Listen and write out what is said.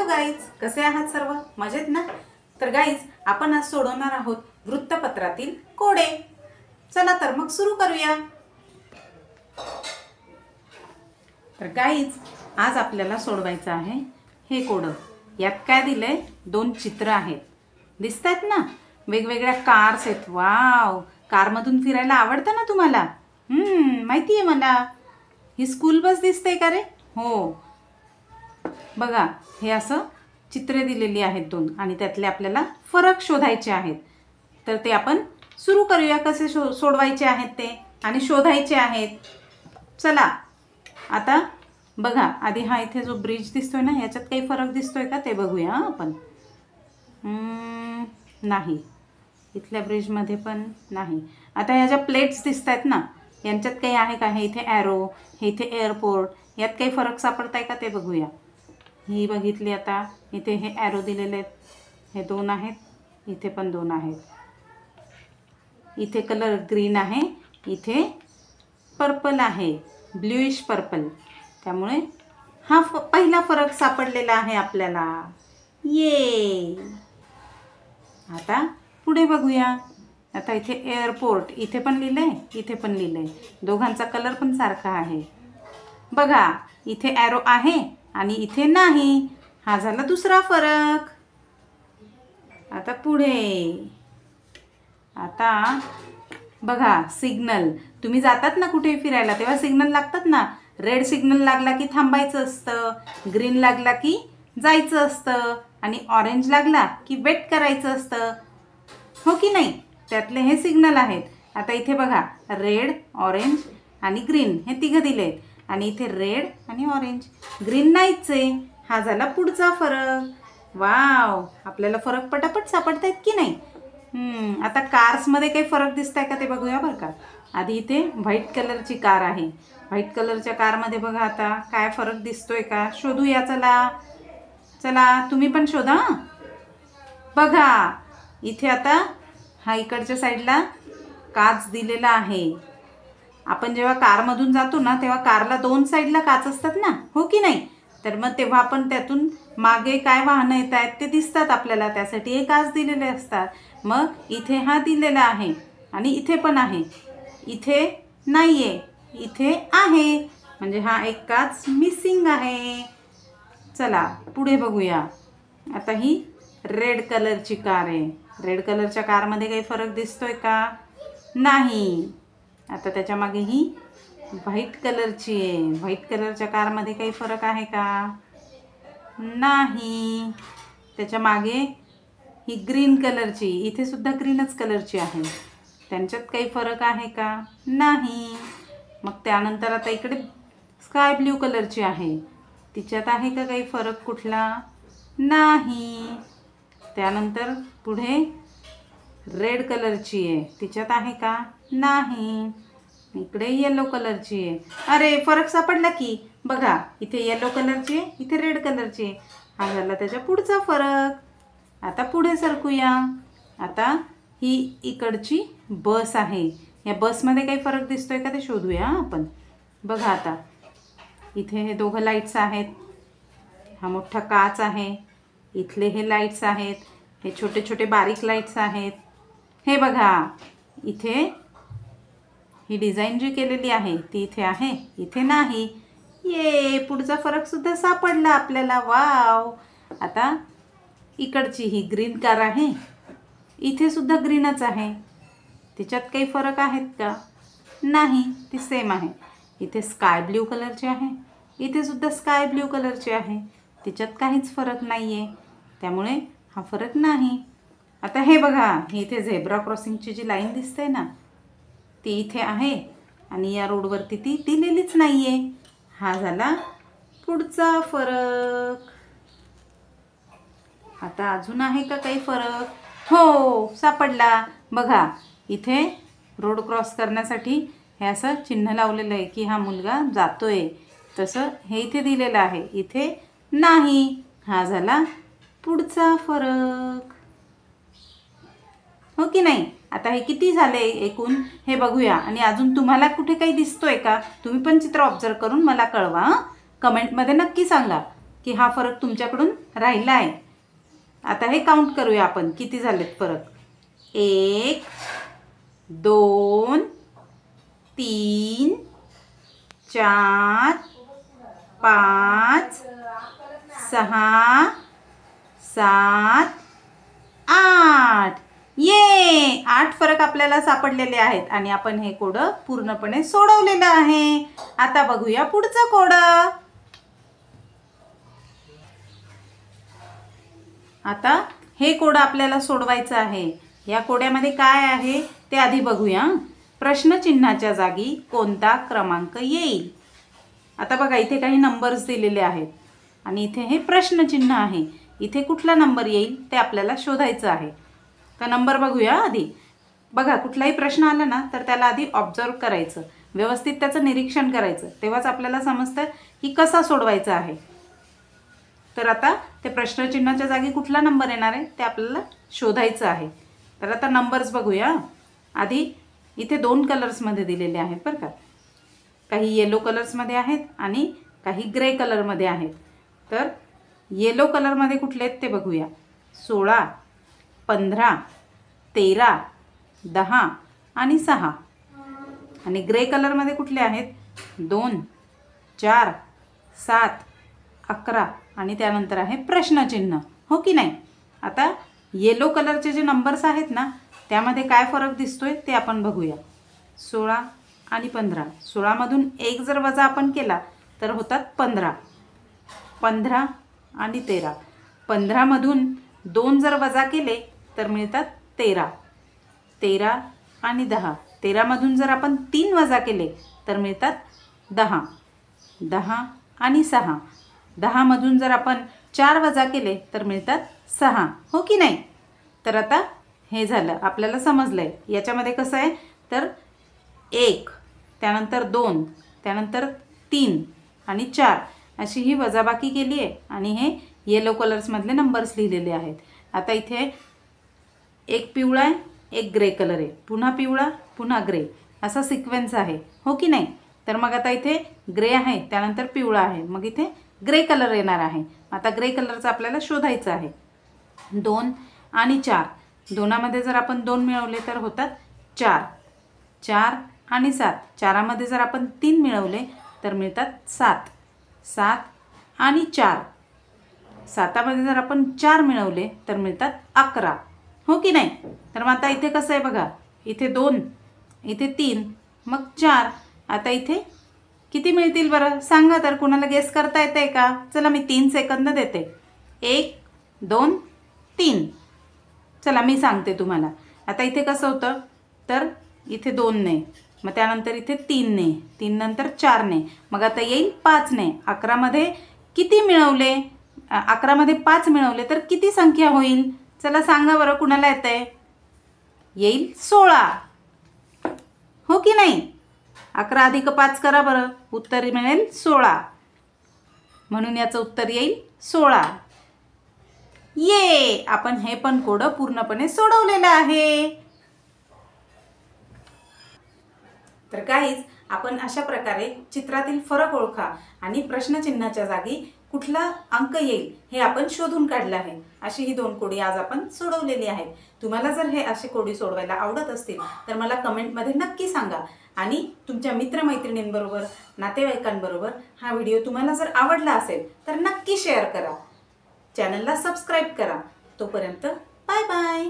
Guys, कसे आहात सर्व? मजेत ना? तर गाईज, आपण आज सोडवणार आहोत वृत्तपत्रातील कोडे. चला तर मग सुरू करूया. तर गाईज, आज आपल्याला सोडवायचं आहे हे कोड. यात काय दिलंय? 2 चित्र आहेत. दिसतात ना? वेगवेगळ्या कार्स आहेत. वाव, कारमधून फिरायला आवडतं ना तुम्हाला? माहिती आहे मला. ही स्कूल बस दिसते का रे? हो, बघा, हे असं चित्रे दिलेली आहेत 2 आणि त्यातले आपल्याला फरक शोधायचे आहेत. तर ते आपण सुरू करूया. कसे सोडवायचे आहेत ते आणि शोधायचे आहेत. चला, आता बघा, आधी हा इथे जो ब्रिज दिसतोय ना, याच्यात काही फरक दिसतोय का ते बघूया आपण. नाही, इथल्या ब्रिजमध्ये पण नाही. आता ह्या ज्या प्लेट्स दिसत आहेत ना, यांच्यात काही आहे का? हे इथे ॲरो, हे इथे एअरपोर्ट, यात काही फरक सापडताय का ते बघूया. ही बघितली. आता इथे हे ॲरो दिलेले आहेत, हे 2 आहेत, इथे पण 2 आहेत. इथे कलर ग्रीन आहे, इथे पर्पल आहे, ब्ल्यूइश पर्पल. त्यामुळे हा पहिला फरक सापडलेला आहे आपल्याला. ये, आता पुढे बघूया. आता इथे एअरपोर्ट, इथे पण लिहिलंय, इथे पण लिहिलंय. दोघांचा कलर पण सारखा आहे. बघा, इथे ॲरो आहे आणि इथे नाही. हा झाला दुसरा फरक. आता पुढे, आता बघा, सिग्नल. तुम्ही जातात ना कुठे फिरायला, तेव्हा सिग्नल लागतात ना. रेड सिग्नल लागला की थांबायचं असतं, ग्रीन लागला की जायचं असतं आणि ऑरेंज लागला की वेट करायचं असतं, हो की नाही? त्यातले हे सिग्नल आहेत. आता इथे बघा, रेड, ऑरेंज आणि ग्रीन हे 3 दिलेत आणि इथे रेड आणि ऑरेंज, ग्रीन नाहीच आहे. हा झाला पुढचा फरक. वाव, आपल्याला फरक पटापट सापडत आहेत की नाही? आता कार्समध्ये काही फरक दिसत आहे का ते बघूया बरं का. आधी इथे व्हाईट कलरची कार आहे. व्हाईट कलरच्या कारमध्ये बघा आता काय फरक दिसतोय का, शोधूया. चला चला, तुम्ही पण शोधा. बघा, इथे आता हा इकडच्या साईडला काच दिलेला आहे. आपण जेव्हा कारमधून जातो ना, तेव्हा कारला 2 साईडला काच असतात ना, हो की नाही? तर मग तेव्हा आपण त्यातून मागे काय वाहनं येत आहेत ते दिसतात आपल्याला, त्यासाठी हे काच दिलेले असतात. मग इथे हा दिलेला आहे आणि इथे पण आहे. इथे नाही आहे, इथे आहे, म्हणजे हा एक काच मिसिंग आहे. चला पुढे बघूया. आता ही रेड कलरची कार आहे. रेड कलरच्या कारमध्ये काही फरक दिसतोय का? नाही. आता त्याच्या मागे ही व्हाईट कलरची आहे. व्हाईट कलरच्या कारमध्ये काही फरक आहे का? नाही. त्याच्या मागे ही ग्रीन कलरची, इथे सुद्धा ग्रीनच कलरची आहे. त्यांच्यात काही फरक आहे का? नाही. मग त्यानंतर आता इकडे स्काय ब्ल्यू कलरची आहे. तिच्यात आहे का काही फरक कुठला? नाही. त्यानंतर पुढे रेड कलरची आहे. तिच्यात आहे का? नाही. इकडे येलो कलरची आहे. अरे, फरक सापडला की. बघा, इथे येलो कलरची आहे, इथे रेड कलरची आहे. हा झाला त्याच्या पुढचा फरक. आता पुढे सरकूया. आता ही इकडची बस आहे. या बसमध्ये काही फरक दिसतोय का ते शोधूया आपण. बघा, आता इथे हे 2 लाईट्स आहेत. हा मोठा काच आहे. इथले हे लाईट्स आहेत. हे छोटे छोटे बारीक लाईट्स आहेत. हे बघा, इथे ही डिझाईन जी केलेली आहे ती इथे आहे, इथे नाही. ये, पुढचा फरक सुद्धा सापडला आपल्याला. वाव. आता इकडची ही ग्रीन कार आहे. इथे सुद्धा ग्रीनच आहे. तिच्यात काही फरक आहेत का? नाही, ती सेम आहे. इथे स्काय ब्ल्यू कलरची आहे, इथे सुद्धा स्काय ब्ल्यू कलरची आहे. तिच्यात काहीच फरक नाही आहे, त्यामुळे हा फरक नाही. आता हे बघा, इथे झेब्रा क्रॉसिंगची जी लाईन दिसते ना, ती इथे आहे आणि या रोडवरती ती दिलेलीच नाही आहे. हा झाला पुढचा फरक. आता अजून आहे का काही फरक? हो, सापडला. बघा, इथे रोड क्रॉस करण्यासाठी हे असं चिन्ह लावलेलं आहे की हा मुलगा जातोय, तसं हे इथे दिलेलं आहे, इथे नाही. हा झाला पुढचा फरक, हो की नाही? आता हे किती झाले एकूण हे बघूया. आणि अजून तुम्हाला कुठे काही दिसतोय का? तुम्ही पण चित्र ऑब्झर्व करून मला कळवा. कमेंटमध्ये नक्की सांगा. की हा फरक तुमच्याकडून राहिला आहे. आता हे काउंट करूया आपण किती झालेत फरक. 1 2 3 4 5 6 7 8. ये 8 फरक आपल्याला सापडलेले आहेत आणि आपण हे कोड पूर्णपणे सोडवलेलं आहे. आता बघूया पुढचं कोड. आता हे कोड आपल्याला सोडवायचं आहे. या कोड्यामध्ये काय आहे ते आधी बघूया. प्रश्नचिन्हाच्या जागी कोणता क्रमांक येईल. आता बघा इथे काही नंबर्स दिलेले आहेत आणि इथे हे प्रश्नचिन्ह आहे. इथे कुठला नंबर येईल ते आपल्याला शोधायचं आहे. तर नंबर बघूया आधी. बघा कुठलाही प्रश्न आला ना तर त्याला आधी ऑब्झर्व करायचं, व्यवस्थित त्याचं निरीक्षण करायचं, तेव्हाच आपल्याला समजतं की कसा सोडवायचा आहे. तर आता ते प्रश्नचिन्हाच्या जागी कुठला नंबर येणार आहे ते आपल्याला शोधायचं आहे. तर आता नंबर्स बघूया. आधी इथे 2 कलर्समध्ये दिलेले आहेत बरं का. काही येलो कलर्समध्ये आहेत आणि काही ग्रे कलरमध्ये आहेत. तर येलो कलरमध्ये कुठले आहेत ते बघूया. 16 15 13 10 आणि 6. आणि ग्रे कलरमध्ये कुठले आहेत 2 4 7 11 आणि त्यानंतर आहे प्रश्नचिन्ह. हो की नाही. आता येलो कलरचे जे नंबर्स आहेत ना त्यामध्ये काय फरक दिसतोय ते आपण बघूया. 16 आणि 15. 16मधून 1 जर वजा आपण केला तर होतात 15. 15 आणि 13. 15मधून 2 जर वजा केले तर मिळतात 13. 13 आणि 10. 13मधून जर आपण 3 वजा केले तर मिळतात 10. 10 आणि 6. 10मधून जर आपण 4 वजा केले तर मिळतात 6. हो की नाही. तर आता हे झालं आपल्याला समजलं आहे. याच्यामध्ये कसं आहे तर 1 त्यानंतर 2 त्यानंतर 3 आणि 4 अशी ही वजाबाकी केली आहे आणि हे येलो कलर्समधले नंबर्स लिहिलेले आहेत. आता इथे एक पिवळा आहे, एक ग्रे कलर आहे, पुन्हा पिवळा पुन्हा ग्रे असा सिक्वेन्स आहे. हो की नाही. तर मग आता इथे ग्रे आहे त्यानंतर पिवळा आहे, मग इथे ग्रे कलर येणार आहे. आता ग्रे कलरचं आपल्याला शोधायचं आहे. 2 आणि 4. 2मध्ये जर आपण 2 मिळवले तर होतात 4. 4 आणि 7. 4मध्ये जर आपण 3 मिळवले तर मिळतात 7. 7 आणि 4. 7मध्ये जर आपण 4 मिळवले तर मिळतात 11. हो की नाही. तर मग आता इथे कसं आहे बघा. इथे 2 इथे 3 मग 4. आता इथे किती मिळतील बरं सांगा तर. कुणाला गेस करता येते का. चला मी 3 सेकंद देते. 1 2 3. चला मी सांगते तुम्हाला. आता इथे कसं होतं तर इथे 2 ने मग त्यानंतर इथे 3 ने 3 नंतर 4 ने मग आता येईल 5 ने. 11मध्ये किती मिळवले 11मध्ये 5 मिळवले तर किती संख्या होईल. चला सांगा बरं कुणाला येतंय. येईल 16. हो की नाही. 11 अधिक 5 करा बरं. उत्तर मिळेल 16. म्हणून याचं उत्तर येईल 16. ये आपण हे पण कोड पूर्णपणे सोडवलेलं आहे. तर गाईज आपण अशा प्रकारे चित्रातील फरक ओळखा आणि प्रश्नचिन्हाच्या जागी कुठला अंक येईल हे आपण शोधून काढलं आहे. अशी ही 2 कोडी आज आपण सोडवलेली आहेत. तुम्हाला जर हे असे कोडी सोडवायला आवडत असतील तर मला कमेंटमध्ये नक्की सांगा आणि तुमच्या मित्रमैत्रिणींबरोबर नातेवाईकांबरोबर हा व्हिडिओ तुम्हाला जर आवडला असेल तर नक्की शेअर करा. चॅनलला सबस्क्राईब करा. तोपर्यंत बाय बाय.